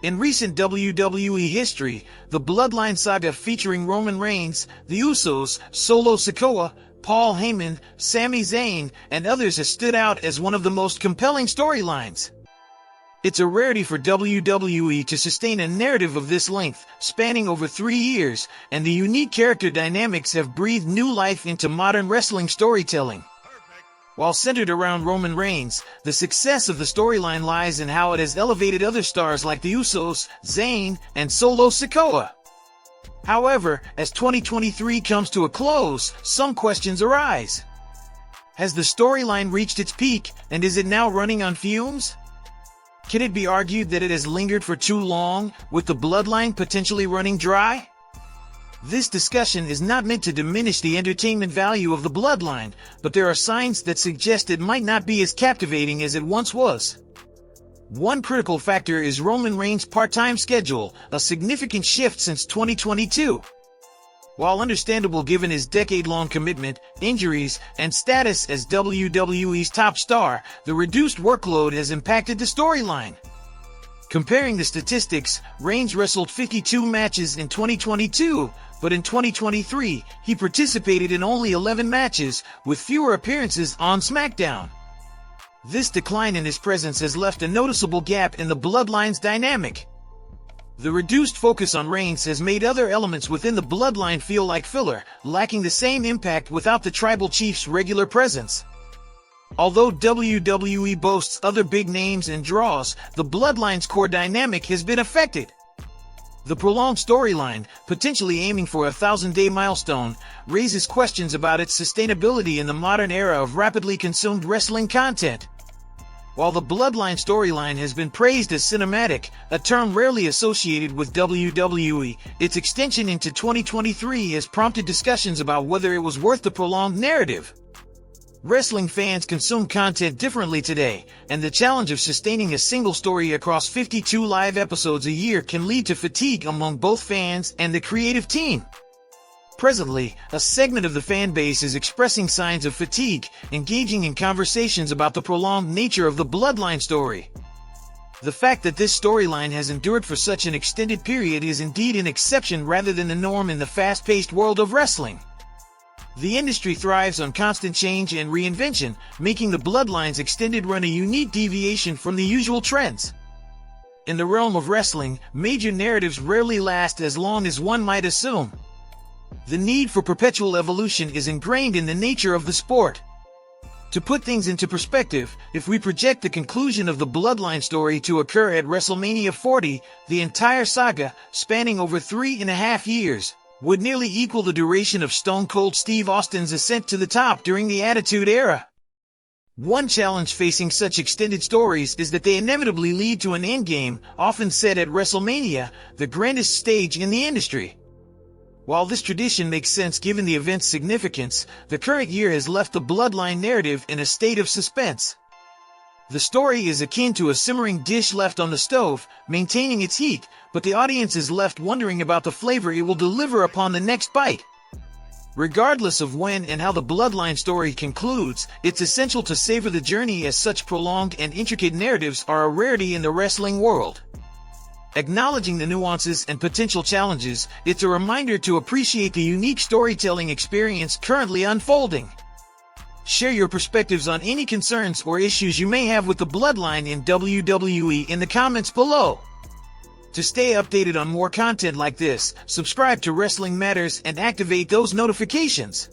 In recent WWE history, the Bloodline saga featuring Roman Reigns, the Usos, Solo Sikoa, Paul Heyman, Sami Zayn, and others has stood out as one of the most compelling storylines. It's a rarity for WWE to sustain a narrative of this length, spanning over 3 years, and the unique character dynamics have breathed new life into modern wrestling storytelling. While centered around Roman Reigns, the success of the storyline lies in how it has elevated other stars like the Usos, Zayn, and Solo Sikoa. However, as 2023 comes to a close, some questions arise. Has the storyline reached its peak, and is it now running on fumes? Can it be argued that it has lingered for too long, with the bloodline potentially running dry? This discussion is not meant to diminish the entertainment value of the bloodline, but there are signs that suggest it might not be as captivating as it once was. One critical factor is Roman Reigns' part-time schedule, a significant shift since 2022. While understandable given his decade-long commitment, injuries, and status as WWE's top star, the reduced workload has impacted the storyline. Comparing the statistics, Reigns wrestled 52 matches in 2022, but in 2023, he participated in only 11 matches, with fewer appearances on SmackDown. This decline in his presence has left a noticeable gap in the Bloodline's dynamic. The reduced focus on Reigns has made other elements within the Bloodline feel like filler, lacking the same impact without the Tribal Chief's regular presence. Although WWE boasts other big names and draws, the Bloodline's core dynamic has been affected. The prolonged storyline, potentially aiming for a 1,000-day milestone, raises questions about its sustainability in the modern era of rapidly consumed wrestling content. While the Bloodline storyline has been praised as cinematic, a term rarely associated with WWE, its extension into 2023 has prompted discussions about whether it was worth the prolonged narrative. Wrestling fans consume content differently today, and the challenge of sustaining a single story across 52 live episodes a year can lead to fatigue among both fans and the creative team. Presently, a segment of the fan base is expressing signs of fatigue, engaging in conversations about the prolonged nature of the Bloodline story. The fact that this storyline has endured for such an extended period is indeed an exception rather than the norm in the fast-paced world of wrestling. The industry thrives on constant change and reinvention, making the Bloodline's extended run a unique deviation from the usual trends. In the realm of wrestling, major narratives rarely last as long as one might assume. The need for perpetual evolution is ingrained in the nature of the sport. To put things into perspective, if we project the conclusion of the Bloodline story to occur at WrestleMania 40, the entire saga, spanning over 3.5 years, would nearly equal the duration of Stone Cold Steve Austin's ascent to the top during the Attitude Era. One challenge facing such extended stories is that they inevitably lead to an endgame, often set at WrestleMania, the grandest stage in the industry. While this tradition makes sense given the event's significance, the current year has left the Bloodline narrative in a state of suspense. The story is akin to a simmering dish left on the stove, maintaining its heat, but the audience is left wondering about the flavor it will deliver upon the next bite. Regardless of when and how the Bloodline story concludes, it's essential to savor the journey as such prolonged and intricate narratives are a rarity in the wrestling world. Acknowledging the nuances and potential challenges, it's a reminder to appreciate the unique storytelling experience currently unfolding. Share your perspectives on any concerns or issues you may have with the Bloodline in WWE in the comments below. To stay updated on more content like this, subscribe to Wrestling Matters and activate those notifications.